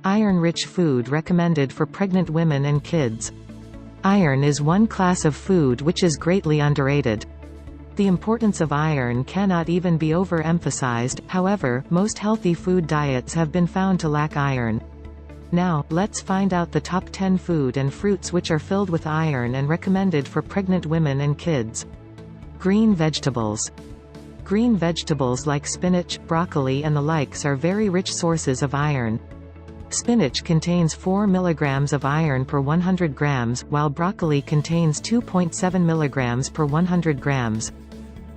Iron-rich food recommended for pregnant women and kids. Iron is one class of food which is greatly underrated. The importance of iron cannot even be overemphasized, however, most healthy food diets have been found to lack iron. Now, let's find out the top 10 food and fruits which are filled with iron and recommended for pregnant women and kids. Green vegetables. Green vegetables like spinach, broccoli and the likes are very rich sources of iron. Spinach contains 4 mg of iron per 100 grams, while broccoli contains 2.7 mg per 100 grams.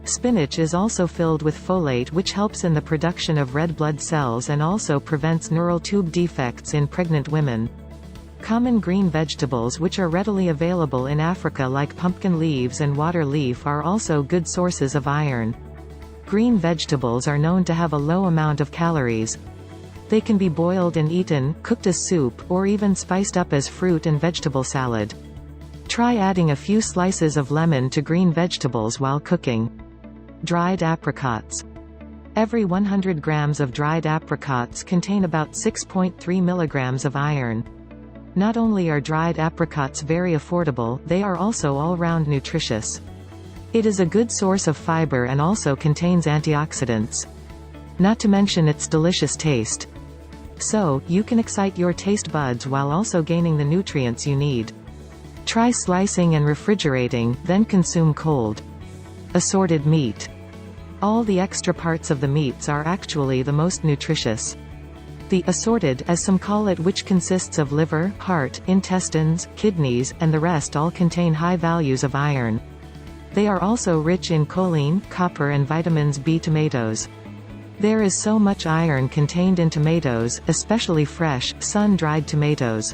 Spinach is also filled with folate, which helps in the production of red blood cells and also prevents neural tube defects in pregnant women. Common green vegetables which are readily available in Africa like pumpkin leaves and water leaf are also good sources of iron. Green vegetables are known to have a low amount of calories. They can be boiled and eaten, cooked as soup, or even spiced up as fruit and vegetable salad. Try adding a few slices of lemon to green vegetables while cooking. Dried apricots. Every 100 grams of dried apricots contain about 6.3 mg of iron. Not only are dried apricots very affordable, they are also all-round nutritious. It is a good source of fiber and also contains antioxidants. Not to mention its delicious taste. So, you can excite your taste buds while also gaining the nutrients you need. Try slicing and refrigerating, then consume cold. Assorted meat. All the extra parts of the meats are actually the most nutritious. The assorted, as some call it, which consists of liver, heart, intestines, kidneys, and the rest, all contain high values of iron. They are also rich in choline, copper and vitamins B. Tomatoes. There is so much iron contained in tomatoes, especially fresh, sun-dried tomatoes.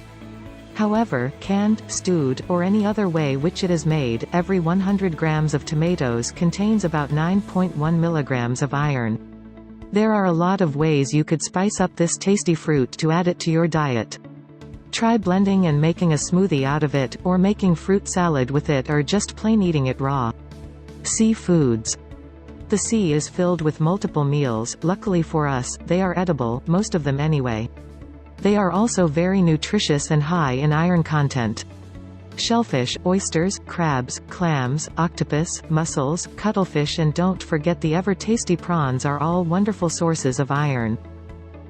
However, canned, stewed, or any other way which it is made, every 100 grams of tomatoes contains about 9.1 mg of iron. There are a lot of ways you could spice up this tasty fruit to add it to your diet. Try blending and making a smoothie out of it, or making fruit salad with it, or just plain eating it raw. Seafoods. The sea is filled with multiple meals. Luckily for us, they are edible, most of them anyway. They are also very nutritious and high in iron content. Shellfish, oysters, crabs, clams, octopus, mussels, cuttlefish and don't forget the ever-tasty prawns are all wonderful sources of iron.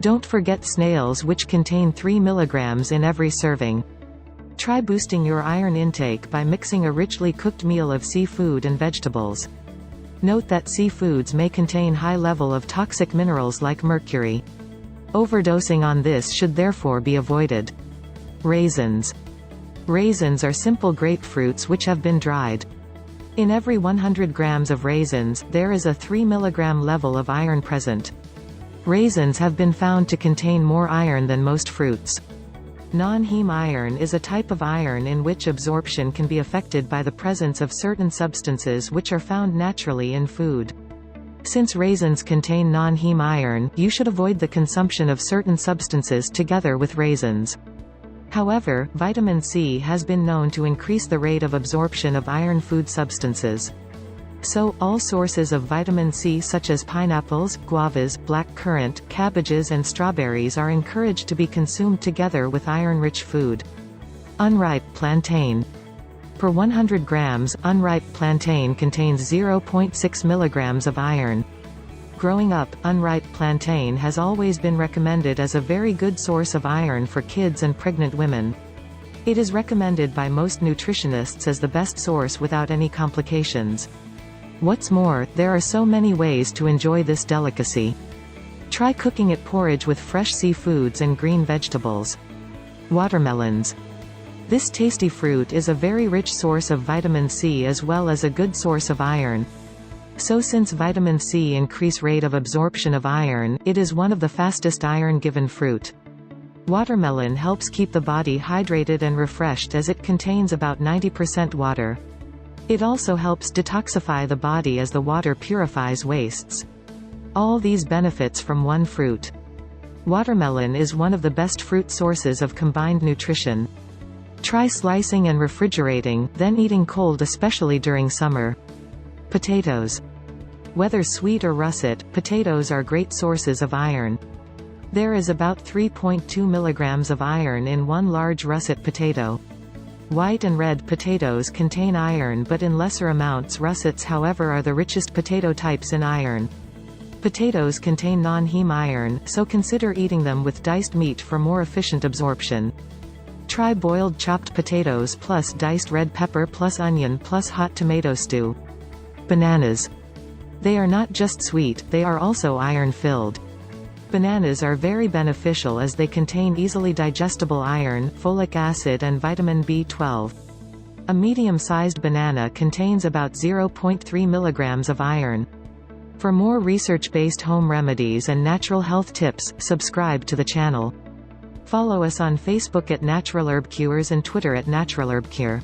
Don't forget snails, which contain 3 mg in every serving. Try boosting your iron intake by mixing a richly cooked meal of seafood and vegetables. Note that seafoods may contain high level of toxic minerals like mercury. Overdosing on this should therefore be avoided. Raisins. Raisins are simple grapefruits which have been dried. In every 100 grams of raisins, there is a 3 mg level of iron present. Raisins have been found to contain more iron than most fruits. Non-heme iron is a type of iron in which absorption can be affected by the presence of certain substances which are found naturally in food. Since raisins contain non-heme iron, you should avoid the consumption of certain substances together with raisins. However, vitamin C has been known to increase the rate of absorption of iron food substances. So, all sources of vitamin C such as pineapples, guavas, black currant, cabbages and strawberries are encouraged to be consumed together with iron-rich food. Unripe plantain. Per 100 grams, unripe plantain contains 0.6 mg of iron. Growing up, unripe plantain has always been recommended as a very good source of iron for kids and pregnant women. It is recommended by most nutritionists as the best source without any complications. What's more, there are so many ways to enjoy this delicacy. Try cooking it porridge with fresh seafoods and green vegetables. Watermelons. This tasty fruit is a very rich source of vitamin C as well as a good source of iron. So since vitamin C increase rate of absorption of iron, it is one of the fastest iron-given fruit. Watermelon helps keep the body hydrated and refreshed as it contains about 90% water. It also helps detoxify the body as the water purifies wastes. All these benefits from one fruit. Watermelon is one of the best fruit sources of combined nutrition. Try slicing and refrigerating, then eating cold, especially during summer. Potatoes. Whether sweet or russet, potatoes are great sources of iron. There is about 3.2 milligrams of iron in one large russet potato. White and red potatoes contain iron but in lesser amounts. Russets, however, are the richest potato types in iron. Potatoes contain non-heme iron, so consider eating them with diced meat for more efficient absorption. Try boiled chopped potatoes plus diced red pepper plus onion plus hot tomato stew. Bananas. They are not just sweet, they are also iron-filled. Bananas are very beneficial as they contain easily digestible iron, folic acid and vitamin B12. A medium-sized banana contains about 0.3 milligrams of iron. For more research-based home remedies and natural health tips, subscribe to the channel. Follow us on Facebook at Natural Herb Cures and Twitter at Natural Herb Cure.